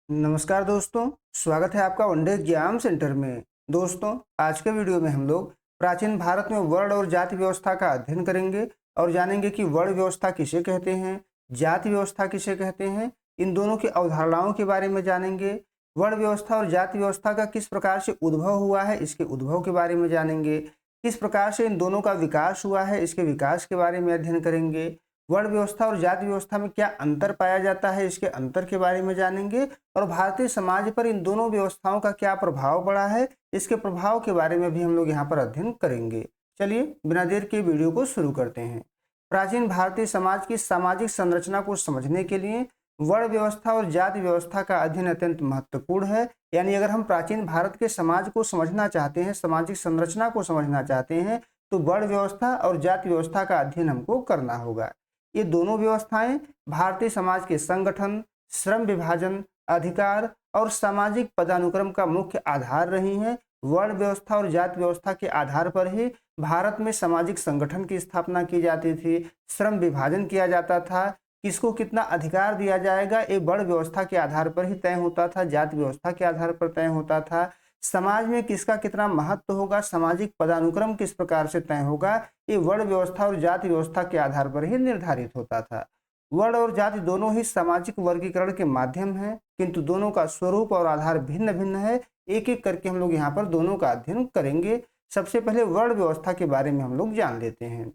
नमस्कार दोस्तों, स्वागत है आपका वनडे एग्जाम सेंटर में। दोस्तों, आज के वीडियो में हम लोग प्राचीन भारत में वर्ण और जाति व्यवस्था का अध्ययन करेंगे और जानेंगे कि वर्ण व्यवस्था किसे कहते हैं, जाति व्यवस्था किसे कहते हैं। इन दोनों की अवधारणाओं के बारे में जानेंगे। वर्ण व्यवस्था और जाति व्यवस्था का किस प्रकार से उद्भव हुआ है, इसके उद्भव के बारे में जानेंगे। किस प्रकार से इन दोनों का विकास हुआ है, इसके विकास के बारे में अध्ययन करेंगे। वर्ण व्यवस्था और जाति व्यवस्था में क्या अंतर पाया जाता है, इसके अंतर के बारे में जानेंगे। और भारतीय समाज पर इन दोनों व्यवस्थाओं का क्या प्रभाव पड़ा है, इसके प्रभाव के बारे में भी हम लोग यहाँ पर अध्ययन करेंगे। चलिए बिना देर के वीडियो को शुरू करते हैं। प्राचीन भारतीय समाज की सामाजिक संरचना को समझने के लिए वर्ण व्यवस्था और जाति व्यवस्था का अध्ययन अत्यंत महत्वपूर्ण है। यानी अगर हम प्राचीन भारत के समाज को समझना चाहते हैं, सामाजिक संरचना को समझना चाहते हैं, तो वर्ण व्यवस्था और जाति व्यवस्था का अध्ययन हमको करना होगा। ये दोनों व्यवस्थाएं भारतीय समाज के संगठन, श्रम विभाजन, अधिकार और सामाजिक पदानुक्रम का मुख्य आधार रही हैं। वर्ण व्यवस्था और जाति व्यवस्था के आधार पर ही भारत में सामाजिक संगठन की स्थापना की जाती थी, श्रम विभाजन किया जाता था, किसको कितना अधिकार दिया जाएगा ये वर्ण व्यवस्था के आधार पर ही तय होता था, जाति व्यवस्था के आधार पर तय होता था। समाज में किसका कितना महत्व होगा, सामाजिक पदानुक्रम किस प्रकार से तय होगा, ये वर्ण व्यवस्था और जाति व्यवस्था के आधार पर ही निर्धारित होता था। वर्ण और जाति दोनों ही सामाजिक वर्गीकरण के माध्यम हैं, किंतु दोनों का स्वरूप और आधार भिन्न भिन्न है। एक एक करके हम लोग यहाँ पर दोनों का अध्ययन करेंगे। सबसे पहले वर्ण व्यवस्था के बारे में हम लोग जान लेते हैं।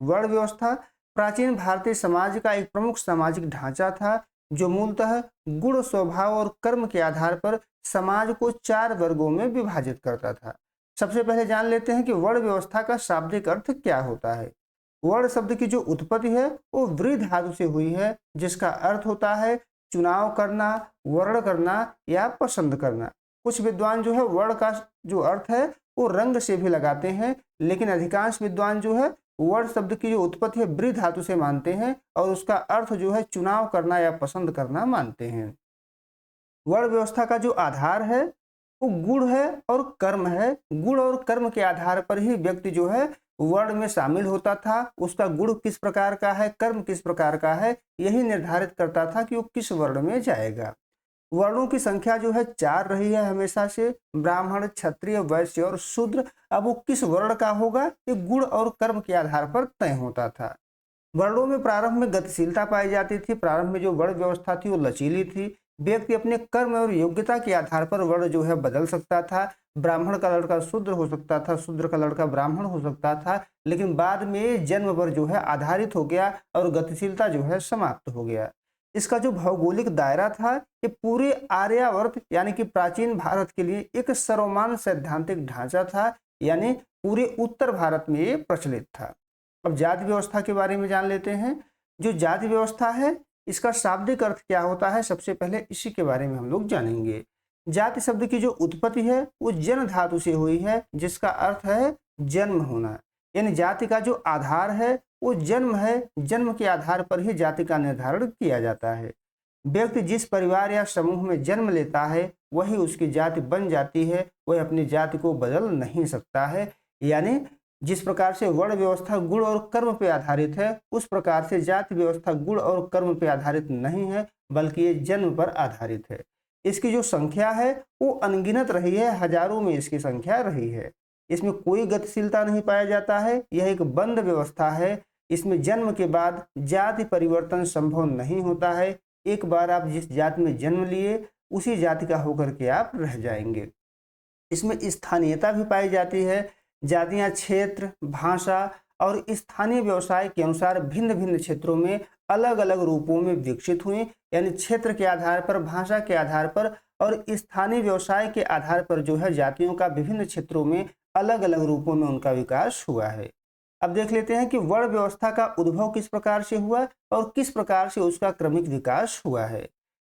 वर्ण व्यवस्था प्राचीन भारतीय समाज का एक प्रमुख सामाजिक ढांचा था, जो मूलतः गुण, स्वभाव और कर्म के आधार पर समाज को 4 वर्गों में विभाजित करता था। सबसे पहले जान लेते हैं कि वर्ण व्यवस्था का शाब्दिक अर्थ क्या होता है। वर्ण शब्द की जो उत्पत्ति है वो वृ धातु से हुई है, जिसका अर्थ होता है चुनाव करना, वर्ण करना या पसंद करना। कुछ विद्वान जो है वर्ण का जो अर्थ है वो रंग से भी लगाते हैं, लेकिन अधिकांश विद्वान जो है वर्ण शब्द की जो उत्पत्ति है वृ धातु से मानते हैं और उसका अर्थ जो है चुनाव करना या पसंद करना मानते हैं। वर्ण व्यवस्था का जो आधार है वो गुण है और कर्म है। गुण और कर्म के आधार पर ही व्यक्ति जो है वर्ण में शामिल होता था। उसका गुण किस प्रकार का है, कर्म किस प्रकार का है, यही निर्धारित करता था कि वो किस वर्ण में जाएगा। वर्णों की संख्या जो है 4 रही है हमेशा से, ब्राह्मण, क्षत्रिय, वैश्य और शूद्र। अब वो किस वर्ण का होगा ये गुण और कर्म के आधार पर तय होता था। वर्णों में प्रारंभ में गतिशीलता पाई जाती थी। प्रारंभ में जो वर्ण व्यवस्था थी वो लचीली थी। व्यक्ति अपने कर्म और योग्यता के आधार पर वर्ण जो है बदल सकता था। ब्राह्मण का लड़का शूद्र हो सकता था, शूद्र का लड़का ब्राह्मण हो सकता था, लेकिन बाद में जन्म पर जो है आधारित हो गया और गतिशीलता जो है समाप्त हो गया। इसका जो भौगोलिक दायरा था ये पूरे आर्यावर्त यानी कि प्राचीन भारत के लिए एक सर्वमान्य सैद्धांतिक ढांचा था, यानी पूरे उत्तर भारत में ये प्रचलित था। अब जाति व्यवस्था के बारे में जान लेते हैं। जो जाति व्यवस्था है इसका शाब्दिक अर्थ क्या होता है, सबसे पहले इसी के बारे में हम लोग जानेंगे। जाति शब्द की जो उत्पत्ति है वो जन धातु से हुई है, जिसका अर्थ है जन्म होना। यानी जाति का जो आधार है वो जन्म है। जन्म के आधार पर ही जाति का निर्धारण किया जाता है। व्यक्ति जिस परिवार या समूह में जन्म लेता है वही उसकी जाति बन जाती है, वह अपनी जाति को बदल नहीं सकता है। यानी जिस प्रकार से वर्ण व्यवस्था गुण और कर्म पर आधारित है, उस प्रकार से जाति व्यवस्था गुण और कर्म पर आधारित नहीं है, बल्कि ये जन्म पर आधारित है। इसकी जो संख्या है वो अनगिनत रही है, हजारों में इसकी संख्या रही है। इसमें कोई गतिशीलता नहीं पाया जाता है। यह एक बंद व्यवस्था है। इसमें जन्म के बाद जाति परिवर्तन संभव नहीं होता है। एक बार आप जिस जाति में जन्म लिए उसी जाति का होकर के आप रह जाएंगे। इसमें स्थानीयता भी पाई जाती है। जातियां क्षेत्र, भाषा और स्थानीय व्यवसाय के अनुसार भिन्न भिन्न क्षेत्रों में अलग अलग रूपों में विकसित हुई। यानी क्षेत्र के आधार पर, भाषा के आधार पर और स्थानीय व्यवसाय के आधार पर जो है जातियों का विभिन्न क्षेत्रों में अलग अलग रूपों में उनका विकास हुआ है। अब देख लेते हैं कि वर्ण व्यवस्था का उद्भव किस प्रकार से हुआ और किस प्रकार से उसका क्रमिक विकास हुआ है।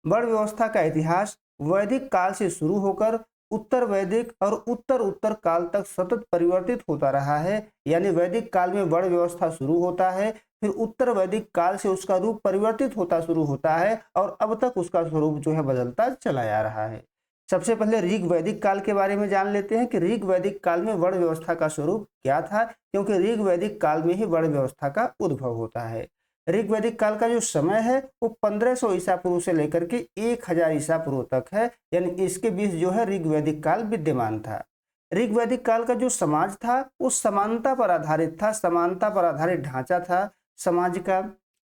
वर्ण व्यवस्था का इतिहास वैदिक काल से शुरू होकर उत्तर वैदिक और उत्तर उत्तर काल तक सतत परिवर्तित होता रहा है। यानी वैदिक काल में वर्ण व्यवस्था शुरू होता है, फिर उत्तर वैदिक काल से उसका रूप परिवर्तित होता शुरू होता है और अब तक उसका स्वरूप जो है बदलता चला आ रहा है। सबसे पहले ऋग वैदिक काल के बारे में जान लेते हैं कि ऋग वैदिक काल में वर्ण व्यवस्था का स्वरूप क्या था, क्योंकि ऋग वैदिक काल में ही वर्ण व्यवस्था का उद्भव होता है। ऋग्वैदिक काल का जो समय है वो 1500 ईसा पूर्व से लेकर के 1000 ईसा पूर्व तक है, यानी इसके बीच जो है ऋग्वैदिक काल विद्यमान था। ऋग्वैदिक काल का जो समाज था वो समानता पर आधारित था, समानता पर आधारित ढांचा था समाज का।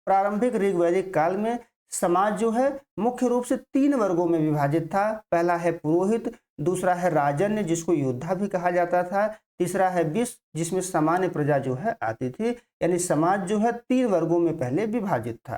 प्रारंभिक ऋग्वैदिक काल में समाज जो है मुख्य रूप से 3 वर्गों में विभाजित था। पहला है पुरोहित, दूसरा है राजन्य जिसको योद्धा भी कहा जाता था, तीसरा है विश्व जिसमें सामान्य प्रजा जो है आती थी। यानी समाज जो है 3 वर्गों में पहले विभाजित था।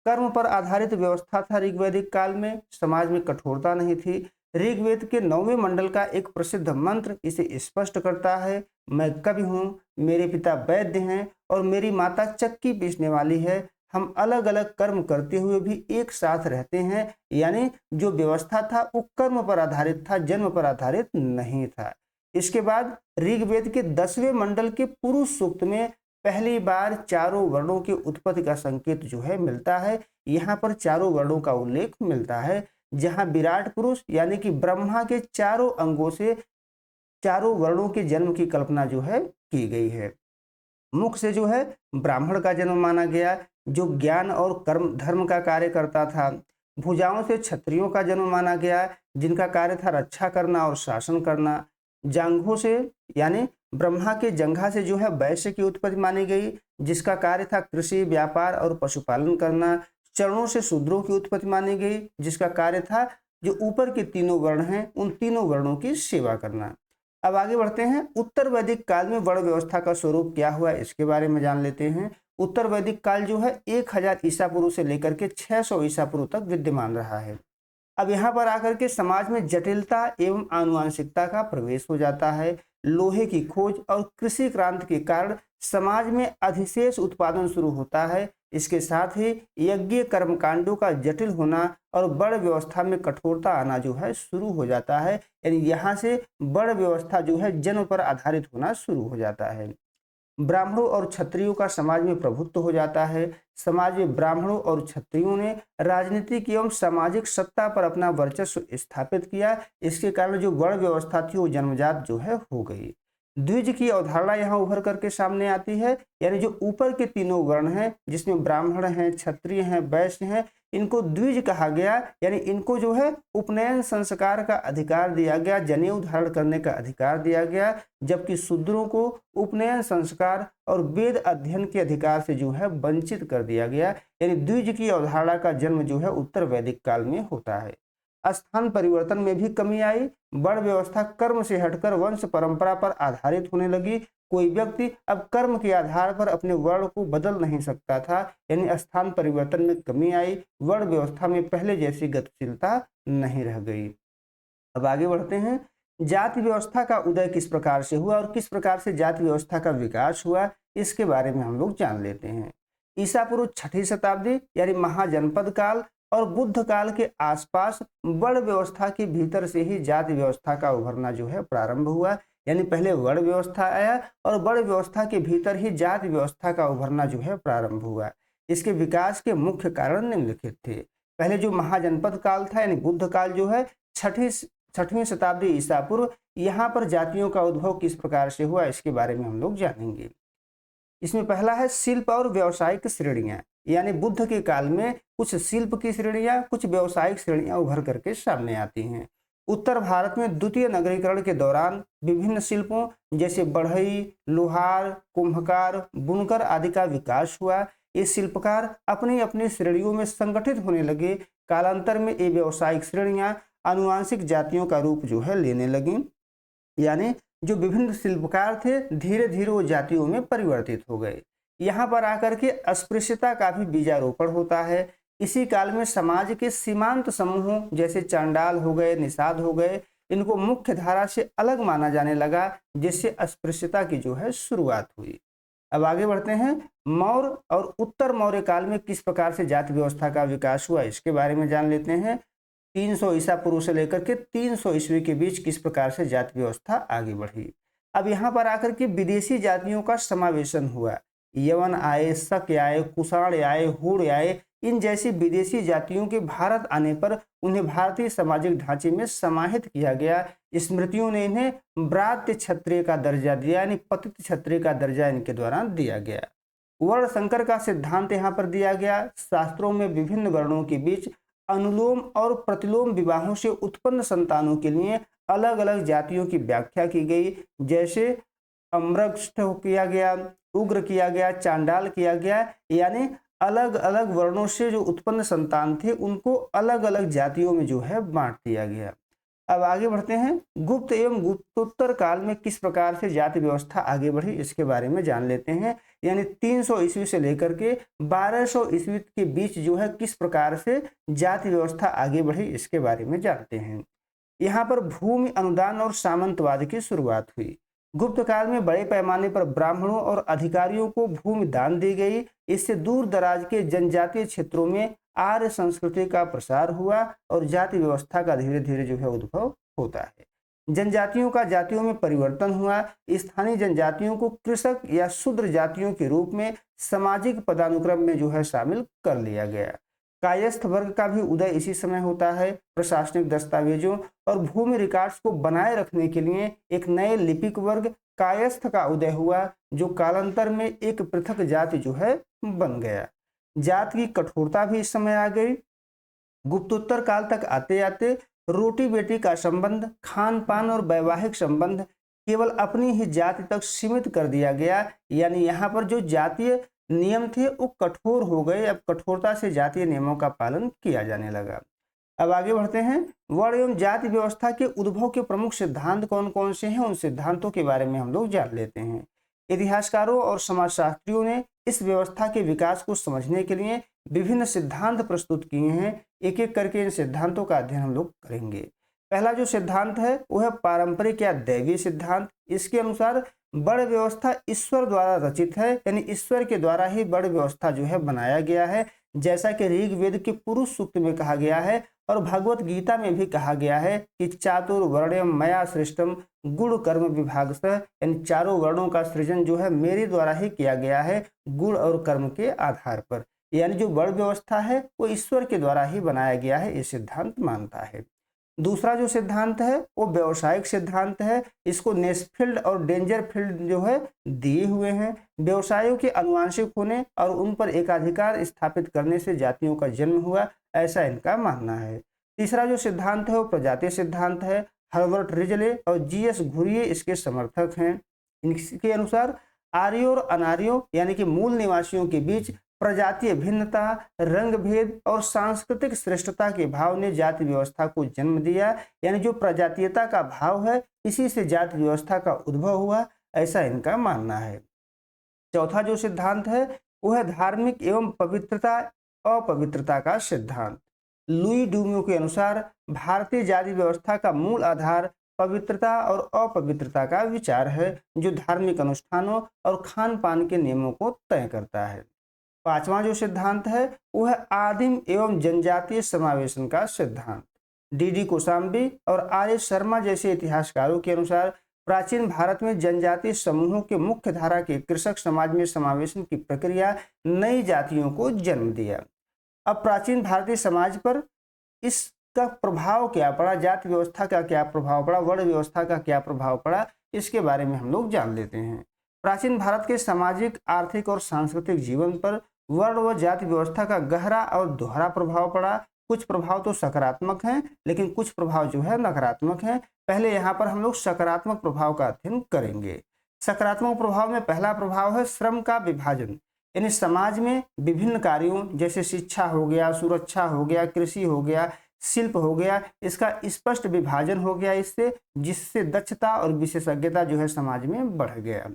कर्म पर आधारित व्यवस्था था ऋग्वैदिक काल में, समाज में कठोरता नहीं थी। ऋग्वेद के 9वें मंडल का एक प्रसिद्ध मंत्र इसे स्पष्ट करता है, मैं कवि हूँ, मेरे पिता वैद्य हैं और मेरी माता चक्की पीसने वाली है, हम अलग अलग कर्म करते हुए भी एक साथ रहते हैं। यानी जो व्यवस्था था वो कर्म पर आधारित था, जन्म पर आधारित नहीं था। इसके बाद ऋग्वेद के 10वें मंडल के पुरुष सूक्त में पहली बार चारों वर्णों की उत्पत्ति का संकेत जो है मिलता है। यहाँ पर चारों वर्णों का उल्लेख मिलता है, जहाँ विराट पुरुष यानी कि ब्रह्मा के चारों अंगों से चारों वर्णों के जन्म की कल्पना जो है की गई है। मुख से जो है ब्राह्मण का जन्म माना गया, जो ज्ञान और कर्म धर्म का कार्य करता था। भुजाओं से क्षत्रियों का जन्म माना गया, जिनका कार्य था रक्षा करना और शासन करना। जांघों से यानी ब्रह्मा के जंघा से जो है वैश्य की उत्पत्ति मानी गई, जिसका कार्य था कृषि, व्यापार और पशुपालन करना। चरणों से शूद्रों की उत्पत्ति मानी गई, जिसका कार्य था जो ऊपर के तीनों वर्ण हैं उन तीनों वर्णों की सेवा करना। अब आगे बढ़ते हैं। उत्तर वैदिक काल में वर्ण व्यवस्था का स्वरूप क्या हुआ इसके बारे में जान लेते हैं। उत्तर वैदिक काल जो है 1000 ईसा पूर्व से लेकर के 600 ईसा पूर्व तक विद्यमान रहा है। अब यहाँ पर आकर के समाज में जटिलता एवं आनुवांशिकता का प्रवेश हो जाता है। लोहे की खोज और कृषि क्रांति के कारण समाज में अधिशेष उत्पादन शुरू होता है। इसके साथ ही यज्ञ कर्मकांडों का जटिल होना और बड़ व्यवस्था में कठोरता आना जो है शुरू हो जाता है। यानी यहाँ से बड़ व्यवस्था जो है जन्म पर आधारित होना शुरू हो जाता है। ब्राह्मणों और क्षत्रियों का समाज में प्रभुत्व हो जाता है। समाज में ब्राह्मणों और क्षत्रियों ने राजनीतिक एवं सामाजिक सत्ता पर अपना वर्चस्व स्थापित किया। इसके कारण जो वर्ण व्यवस्था थी वो जन्मजात जो है हो गई। द्विज की अवधारणा यहाँ उभर करके सामने आती है, यानी जो ऊपर के तीनों वर्ण हैं जिसमें ब्राह्मण हैं, क्षत्रिय हैं, वैश्य हैं, इनको द्विज कहा गया। यानी इनको जो है उपनयन संस्कार का अधिकार दिया गया, जनेऊ धारण करने का अधिकार दिया गया, जबकि शूद्रों को उपनयन संस्कार और वेद अध्ययन के अधिकार से जो है वंचित कर दिया गया। यानी द्विज की अवधारणा का जन्म जो है उत्तर वैदिक काल में होता है। स्थान परिवर्तन में भी कमी आई। वर्ण व्यवस्था कर्म से हटकर वंश परंपरा पर आधारित होने लगी। कोई व्यक्ति अब कर्म के आधार पर अपने वर्ण को बदल नहीं सकता था। यानी स्थान परिवर्तन में कमी आई, वर्ण व्यवस्था में पहले जैसी गतिशीलता नहीं रह गई। अब आगे बढ़ते हैं। जाति व्यवस्था का उदय किस प्रकार से हुआ और किस प्रकार से जाति व्यवस्था का विकास हुआ इसके बारे में हम लोग जान लेते हैं। ईसा पूर्व 6वीं शताब्दी यानी महाजनपद काल और बुद्ध काल के आसपास वर्ण व्यवस्था के भीतर से ही जाति व्यवस्था का उभरना जो है प्रारंभ हुआ। यानी पहले वर्ण व्यवस्था आया और वर्ण व्यवस्था के भीतर ही जाति व्यवस्था का उभरना जो है प्रारंभ हुआ। इसके विकास के मुख्य कारण निम्नलिखित थे। पहले जो महाजनपद काल था यानी बुद्ध काल जो है 6वीं शताब्दी ईसा पूर्व, यहाँ पर जातियों का उद्भव किस प्रकार से हुआ इसके बारे में हम लोग जानेंगे। इसमें पहला है शिल्प और व्यावसायिक श्रेणियां। यानी बुद्ध के काल में कुछ शिल्प की श्रेणियां, कुछ व्यावसायिक श्रेणियां उभर करके सामने आती हैं। उत्तर भारत में द्वितीय नगरीकरण के दौरान विभिन्न शिल्पों जैसे बढ़ई, लोहार, कुंभकार, बुनकर आदि का विकास हुआ। ये शिल्पकार अपनी अपनी श्रेणियों में संगठित होने लगे। कालांतर में ये व्यावसायिक श्रेणियां आनुवांशिक जातियों का रूप जो है लेने लगी। यानी जो विभिन्न शिल्पकार थे धीरे धीरे वो जातियों में परिवर्तित हो गए। यहाँ पर आकर के अस्पृश्यता का भी बीजारोपण होता है। इसी काल में समाज के सीमांत समूहों जैसे चांडाल हो गए, निषाद हो गए, इनको मुख्य धारा से अलग माना जाने लगा, जिससे अस्पृश्यता की जो है शुरुआत हुई। अब आगे बढ़ते हैं। मौर्य और उत्तर मौर्य काल में किस प्रकार से जाति व्यवस्था का विकास हुआ इसके बारे में जान लेते हैं। 300 ईसा पूर्व से लेकर के 300 ईस्वी के बीच किस प्रकार से जाति व्यवस्था आगे बढ़ी। अब यहाँ पर आकर के विदेशी जातियों का समावेशन हुआ। यवन आए, शक आए, कुषाण आए, हूण आए, इन जैसी विदेशी जातियों के भारत आने पर उन्हें भारतीय सामाजिक ढांचे में समाहित किया गया। स्मृतियों ने इन्हें ब्रात्य क्षत्रिय का दर्जा दिया, यानी पतित क्षत्रिय का दर्जा इनके द्वारा दिया गया। वर्ण संकर का सिद्धांत यहाँ पर दिया गया। शास्त्रों में विभिन्न वर्णों के बीच अनुलोम और प्रतिलोम विवाहों से उत्पन्न संतानों के लिए अलग अलग जातियों की व्याख्या की गई, जैसे अम्रगस्थ किया गया, उग्र किया गया, चांडाल किया गया। यानी अलग अलग वर्णों से जो उत्पन्न संतान थे उनको अलग अलग जातियों में जो है बांट दिया गया। अब आगे बढ़ते हैं। गुप्त एवं गुप्तोत्तर काल में किस प्रकार से जाति व्यवस्था आगे बढ़ी इसके बारे में जान लेते हैं। यानी 300 ईस्वी से लेकर के 1200 ईस्वी के बीच जो है किस प्रकार से जाति व्यवस्था आगे बढ़ी इसके बारे में जानते हैं। यहाँ पर भूमि अनुदान और सामंतवाद की शुरुआत हुई। गुप्त काल में बड़े पैमाने पर ब्राह्मणों और अधिकारियों को भूमि दान दी गई। इससे दूर दराज के जनजातीय क्षेत्रों में आर्य संस्कृति का प्रसार हुआ और जाति व्यवस्था का धीरे धीरे जो है उद्भव होता है। जनजातियों का जातियों में परिवर्तन हुआ। स्थानीय जनजातियों को कृषक या शूद्र जातियों के रूप में सामाजिक पदानुक्रम में जो है शामिल कर लिया गया। कायस्थ वर्ग का भी उदय इसी समय होता है। प्रशासनिक दस्तावेजों और भूमि रिकॉर्ड्स को बनाए रखने के लिए एक नए लिपिक वर्ग कायस्थ का उदय हुआ, जो कालांतर में एक पृथक जाति जो है बन गया। जात की कठोरता भी इस समय आ गई। गुप्तोत्तर काल तक आते आते रोटी बेटी का संबंध, खान पान और वैवाहिक संबंध केवल अपनी ही जाति तक सीमित कर दिया गया। यानी यहाँ पर जो जातीय नियम थे वो कठोर हो गए। अब कठोरता से जातीय नियमों का पालन किया जाने लगा। अब आगे बढ़ते हैं। वर्ण एवं जाति व्यवस्था के उद्भव के प्रमुख सिद्धांत कौन कौन से हैं, उन सिद्धांतों के बारे में हम लोग जान लेते हैं। इतिहासकारों और समाजशास्त्रियों ने इस व्यवस्था के विकास को समझने के लिए विभिन्न सिद्धांत प्रस्तुत किए हैं। एक एक करके इन सिद्धांतों का अध्ययन हम लोग करेंगे। पहला जो सिद्धांत है वो है पारंपरिक या दैवीय सिद्धांत। इसके अनुसार वर्ण व्यवस्था ईश्वर द्वारा रचित है, यानी ईश्वर के द्वारा ही वर्ण व्यवस्था जो है बनाया गया है। जैसा कि ऋग्वेद के पुरुष सूक्त में कहा गया है और भगवत गीता में भी कहा गया है कि चातुर्वर्ण्यम मया सृष्टम गुण कर्म विभागशः, यानी चारों वर्णों का सृजन जो है मेरे द्वारा ही किया गया है गुण और कर्म के आधार पर। यानी जो वर्ण व्यवस्था है वो ईश्वर के द्वारा ही बनाया गया है, ये सिद्धांत मानता है। दूसरा जो सिद्धांत है वो व्यवसायिक सिद्धांत है। इसको नेसफील्ड और डेंजरफील्ड जो है दिए हुए हैं। व्यवसायों के अनुवांशिक होने और उन पर एकाधिकार स्थापित करने से जातियों का जन्म हुआ, ऐसा इनका मानना है। तीसरा जो सिद्धांत है वो प्रजातीय सिद्धांत है। हर्बर्ट रिजले और जीएस घुरिये इसके समर्थक हैं। इनके अनुसार आर्यों और अनार्यों यानी कि मूल निवासियों के बीच प्रजातीय भिन्नता, रंग भेद और सांस्कृतिक श्रेष्ठता के भाव ने जाति व्यवस्था को जन्म दिया। यानी जो प्रजातीयता का भाव है इसी से जाति व्यवस्था का उद्भव हुआ, ऐसा इनका मानना है। चौथा जो सिद्धांत है वो है धार्मिक एवं पवित्रता अपवित्रता का सिद्धांत। लुई डूम्यो के अनुसार भारतीय जाति व्यवस्था का मूल आधार पवित्रता और अपवित्रता का विचार है, जो धार्मिक अनुष्ठानों और खान पान के नियमों को तय करता है। पांचवा जो सिद्धांत है वो है आदिम एवं जनजातीय समावेशन का सिद्धांत। डी कोसाम्बी और आर शर्मा जैसे इतिहासकारों के अनुसार प्राचीन भारत में जनजातीय समूहों के मुख्य धारा के कृषक समाज में समावेशन की प्रक्रिया नई जातियों को जन्म दिया। अब प्राचीन भारतीय समाज पर इसका प्रभाव क्या पड़ा, जाति व्यवस्था का क्या प्रभाव पड़ा, वर्ण व्यवस्था का क्या प्रभाव पड़ा, इसके बारे में हम लोग जान लेते हैं। प्राचीन भारत के सामाजिक, आर्थिक और सांस्कृतिक जीवन पर वर्ण व जाति व्यवस्था का गहरा और दोहरा प्रभाव पड़ा। कुछ प्रभाव तो सकारात्मक हैं लेकिन कुछ प्रभाव जो है नकारात्मक हैं। पहले यहाँ पर हम लोग सकारात्मक प्रभाव का अध्ययन करेंगे। सकारात्मक प्रभाव में पहला प्रभाव है श्रम का विभाजन। यानी समाज में विभिन्न कार्यों जैसे शिक्षा हो गया, सुरक्षा हो गया, कृषि हो गया, शिल्प हो गया, इसका स्पष्ट विभाजन हो गया इससे, जिससे दक्षता और विशेषज्ञता जो है समाज में बढ़ गया।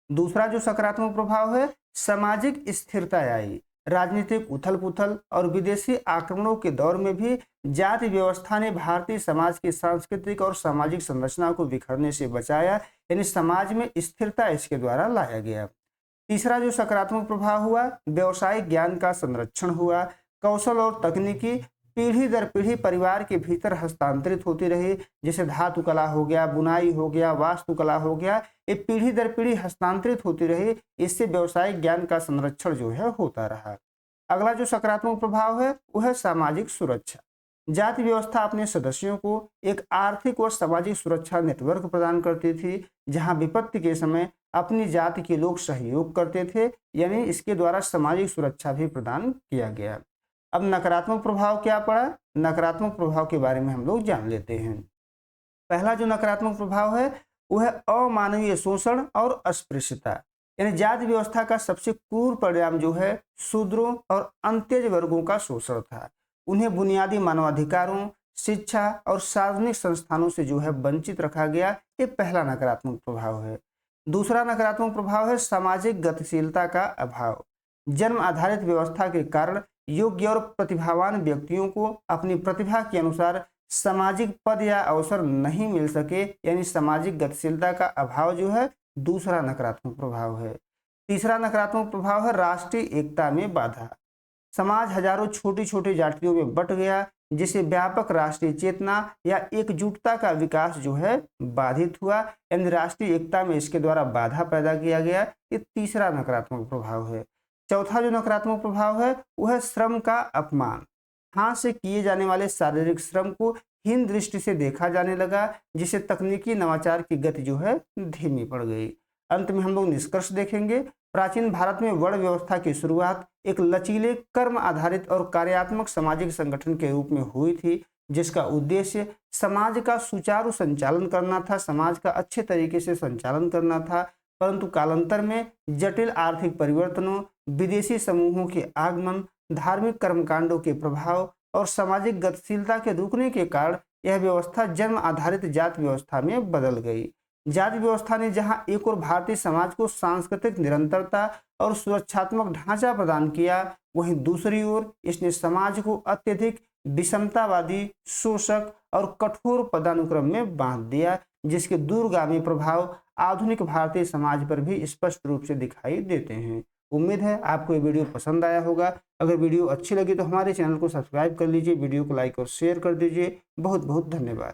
दूसरा जो सकारात्मक प्रभाव है सामाजिक स्थिरता आई। राजनीतिक उथल पुथल और विदेशी आक्रमणों के दौर में भी जाति व्यवस्था ने भारतीय समाज की सांस्कृतिक और सामाजिक संरचना को बिखरने से बचाया। यानी समाज में स्थिरता इसके द्वारा लाया गया। तीसरा जो सकारात्मक प्रभाव हुआ व्यवसायिक ज्ञान का संरक्षण हुआ। कौशल और तकनीकी पीढ़ी दर पीढ़ी परिवार के भीतर हस्तांतरित होती रही। जैसे धातु कला हो गया, बुनाई हो गया, वास्तुकला हो गया, ये पीढ़ी दर पीढ़ी हस्तांतरित होती रही। इससे व्यवसायिक ज्ञान का संरक्षण जो है होता रहा। अगला जो सकारात्मक प्रभाव है वह है सामाजिक सुरक्षा। जाति व्यवस्था अपने सदस्यों को एक आर्थिक और सामाजिक सुरक्षा नेटवर्क प्रदान करती थी, जहां विपत्ति के समय अपनी जाति के लोग सहयोग करते थे, यानी इसके द्वारा सामाजिक सुरक्षा भी प्रदान किया गया। अब नकारात्मक प्रभाव क्या पड़ा, नकारात्मक प्रभाव के बारे में हम लोग जान लेते हैं। पहला जो नकारात्मक प्रभाव है वो है अमानवीय शोषण और अस्पृश्यता, यानी जाति व्यवस्था का सबसे क्रूर परिणाम जो है शूद्रों और अंत्यज वर्गों का शोषण था। उन्हें बुनियादी मानवाधिकारों, शिक्षा और सार्वजनिक संस्थानों से जो है वंचित रखा गया। ये पहला नकारात्मक प्रभाव है। दूसरा नकारात्मक प्रभाव है सामाजिक गतिशीलता का अभाव। जन्म आधारित व्यवस्था के कारण योग्य और प्रतिभावान व्यक्तियों को अपनी प्रतिभा के अनुसार सामाजिक पद या अवसर नहीं मिल सके, यानी सामाजिक गतिशीलता का अभाव जो है दूसरा नकारात्मक प्रभाव है। तीसरा नकारात्मक प्रभाव है राष्ट्रीय एकता में बाधा। समाज हजारों छोटी छोटी जातियों में बंट गया, जिससे व्यापक राष्ट्रीय चेतना या एकजुटता का विकास जो है बाधित हुआ, यानी राष्ट्रीय एकता में इसके द्वारा बाधा पैदा किया गया। ये तीसरा नकारात्मक प्रभाव है। चौथा जो नकारात्मक प्रभाव है वह है श्रम का अपमान। हाथ से किए जाने वाले शारीरिक श्रम को हीन दृष्टि से देखा जाने लगा, जिससे तकनीकी नवाचार की गति जो है धीमी पड़ गई। अंत में हम लोग निष्कर्ष देखेंगे। प्राचीन भारत में वर्ण व्यवस्था की शुरुआत एक लचीले कर्म आधारित और कार्यात्मक सामाजिक संगठन के रूप में हुई थी, जिसका उद्देश्य समाज का सुचारू संचालन करना था, समाज का अच्छे तरीके से संचालन करना था। परंतु कालांतर में जटिल आर्थिक परिवर्तनों, विदेशी समूहों के आगमन, धार्मिक कर्मकांडों के प्रभाव और सामाजिक गतिशीलता के रुकने के कारण यह व्यवस्था जन्म आधारित जाति व्यवस्था में बदल गई। जाति व्यवस्था ने जहां एक और भारतीय समाज को सांस्कृतिक निरंतरता और सुरक्षात्मक ढांचा प्रदान किया, वहीं दूसरी ओर इसने समाज को अत्यधिक विषमतावादी, शोषक और कठोर पदानुक्रम में बांध दिया, जिसके दूरगामी प्रभाव आधुनिक भारतीय समाज पर भी स्पष्ट रूप से दिखाई देते हैं। उम्मीद है आपको ये वीडियो पसंद आया होगा। अगर वीडियो अच्छी लगी तो हमारे चैनल को सब्सक्राइब कर लीजिए, वीडियो को लाइक और शेयर कर दीजिए। बहुत बहुत धन्यवाद।